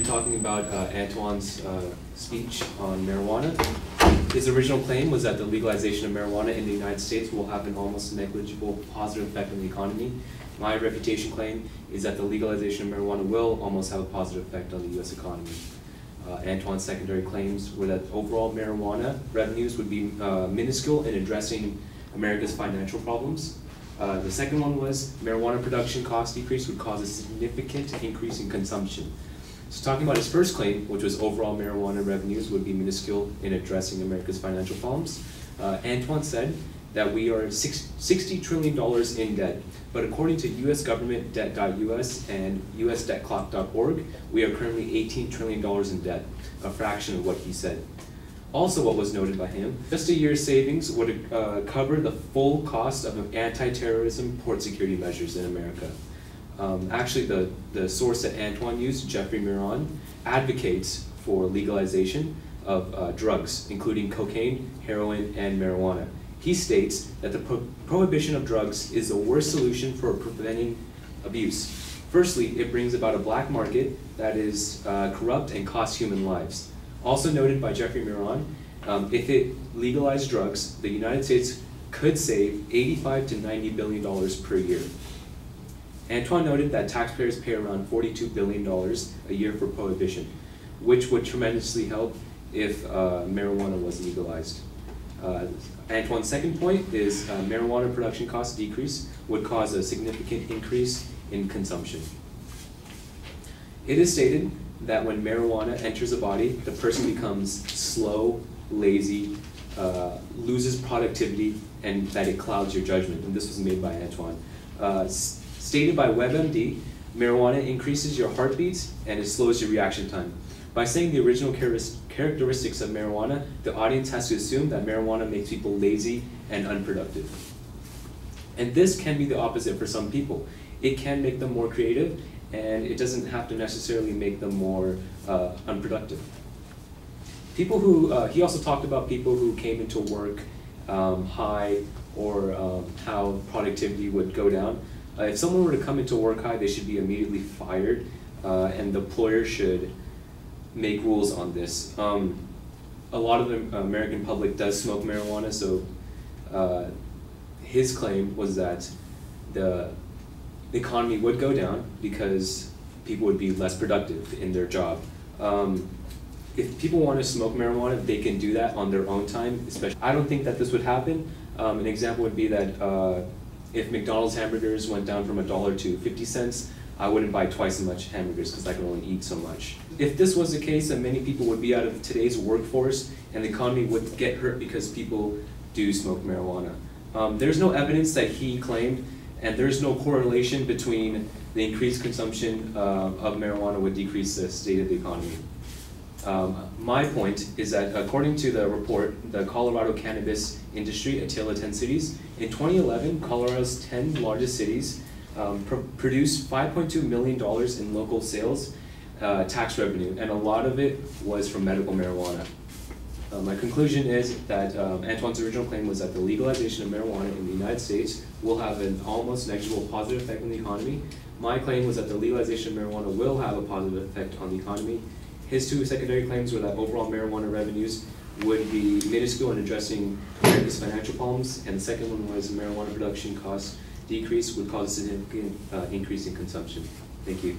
We're talking about Antoine's speech on marijuana. His original claim was that the legalization of marijuana in the United States will have an almost negligible positive effect on the economy. My refutation claim is that the legalization of marijuana will almost have a positive effect on the U.S. economy. Antoine's secondary claims were that overall marijuana revenues would be minuscule in addressing America's financial problems. The second one was marijuana production cost decrease would cause a significant increase in consumption. So talking about his first claim, which was overall marijuana revenues would be minuscule in addressing America's financial problems, Antoine said that we are $60 trillion in debt. But according to usgovernmentdebt.us and usdebtclock.org, we are currently $18 trillion in debt, a fraction of what he said. Also, what was noted by him, just a year's savings would cover the full cost of anti-terrorism port security measures in America. Actually, the source that Antoine used, Jeffrey Miron, advocates for legalization of drugs, including cocaine, heroin, and marijuana. He states that the prohibition of drugs is the worst solution for preventing abuse. Firstly, it brings about a black market that is corrupt and costs human lives. Also noted by Jeffrey Miron, if it legalized drugs, the United States could save $85 to $90 billion per year. Antoine noted that taxpayers pay around $42 billion a year for prohibition, which would tremendously help if marijuana was legalized. Antoine's second point is marijuana production cost decrease would cause a significant increase in consumption. It is stated that when marijuana enters the body, the person becomes slow, lazy, loses productivity, and that it clouds your judgment. And this was made by Antoine. Stated by WebMD, marijuana increases your heartbeat and it slows your reaction time. By saying the original characteristics of marijuana, the audience has to assume that marijuana makes people lazy and unproductive. And this can be the opposite for some people. It can make them more creative, and it doesn't have to necessarily make them more unproductive. People who, he also talked about people who came into work high, or how productivity would go down. If someone were to come into work high, they should be immediately fired, and the employer should make rules on this. A lot of the American public does smoke marijuana, so his claim was that the economy would go down because people would be less productive in their job. If people want to smoke marijuana, they can do that on their own time. Especially, I don't think that this would happen. An example would be that if McDonald's hamburgers went down from $1 to 50 cents, I wouldn't buy twice as much hamburgers because I can only eat so much. If this was the case, then many people would be out of today's workforce and the economy would get hurt because people do smoke marijuana. There's no evidence that he claimed, and there's no correlation between the increased consumption of marijuana would decrease the state of the economy. My point is that according to the report, the Colorado Cannabis Industry, a Tale of 10 Cities, in 2011, Colorado's 10 largest cities produced $5.2 million in local sales tax revenue, and a lot of it was from medical marijuana. My conclusion is that Antoine's original claim was that the legalization of marijuana in the United States will have an almost negligible positive effect on the economy. My claim was that the legalization of marijuana will have a positive effect on the economy. His two secondary claims were that overall marijuana revenues would be minuscule in addressing America's financial problems, and the second one was marijuana production costs decrease would cause a significant increase in consumption. Thank you.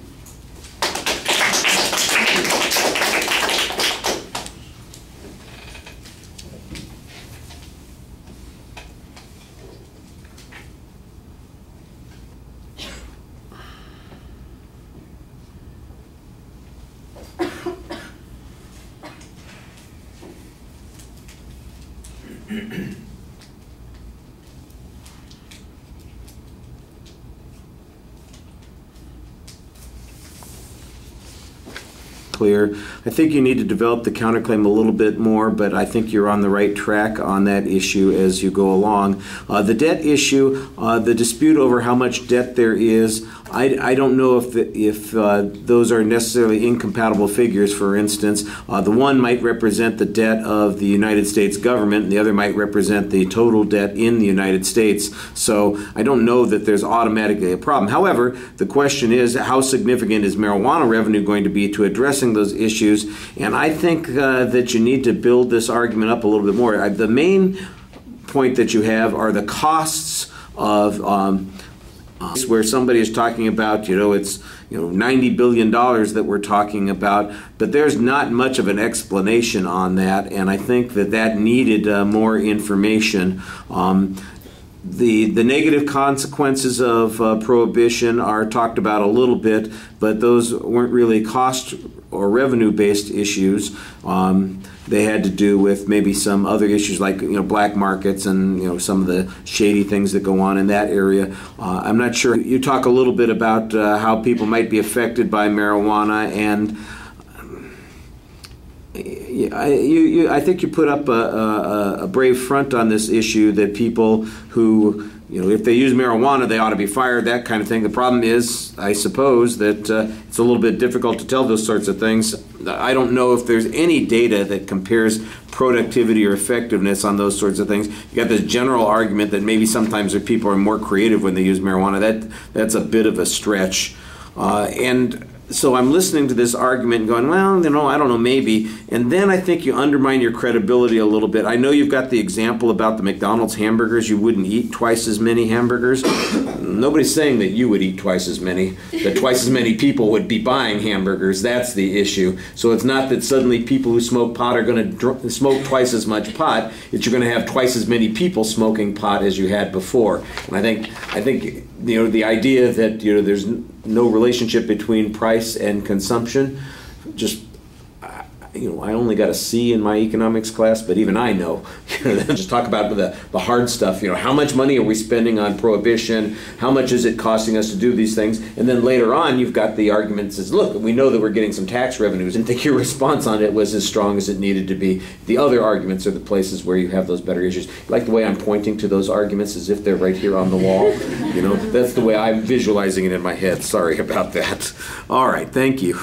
Clear. I think you need to develop the counterclaim a little bit more, but I think you're on the right track on that issue as you go along. The debt issue, the dispute over how much debt there is, I don't know if those are necessarily incompatible figures. For instance, the one might represent the debt of the United States government, and the other might represent the total debt in the United States. So I don't know that there's automatically a problem. However, the question is, how significant is marijuana revenue going to be to addressing those issues? And I think that you need to build this argument up a little bit more. The main point that you have are the costs of where somebody is talking about, it's $90 billion that we're talking about, but there's not much of an explanation on that, and I think that needed more information. The negative consequences of prohibition are talked about a little bit, but those weren't really cost or revenue-based issues. They had to do with maybe some other issues like black markets and some of the shady things that go on in that area. I'm not sure. You talk a little bit about how people might be affected by marijuana, and I think you put up a brave front on this issue that people who, if they use marijuana, they ought to be fired, that kind of thing. The problem is, I suppose, that it's a little bit difficult to tell those sorts of things. I don't know if there's any data that compares productivity or effectiveness on those sorts of things. You got this general argument that maybe sometimes people are more creative when they use marijuana. That's a bit of a stretch. And so I'm listening to this argument and going, well, I don't know, maybe. And then I think you undermine your credibility a little bit. I know you've got the example about the McDonald's hamburgers. You wouldn't eat twice as many hamburgers. Nobody's saying that you would eat twice as many, that twice as many people would be buying hamburgers. That's the issue. So it's not that suddenly people who smoke pot are going to smoke twice as much pot. It's you're going to have twice as many people smoking pot as you had before. And I think the idea that there's no relationship between price and consumption, just I only got a C in my economics class, but even I know. Just talk about the hard stuff. How much money are we spending on prohibition? How much is it costing us to do these things? And then later on, you've got the argument that says, look, we know that we're getting some tax revenues. And I think your response on it was as strong as it needed to be. The other arguments are the places where you have those better issues. Like the way I'm pointing to those arguments as if they're right here on the wall. That's the way I'm visualizing it in my head. Sorry about that. All right, thank you.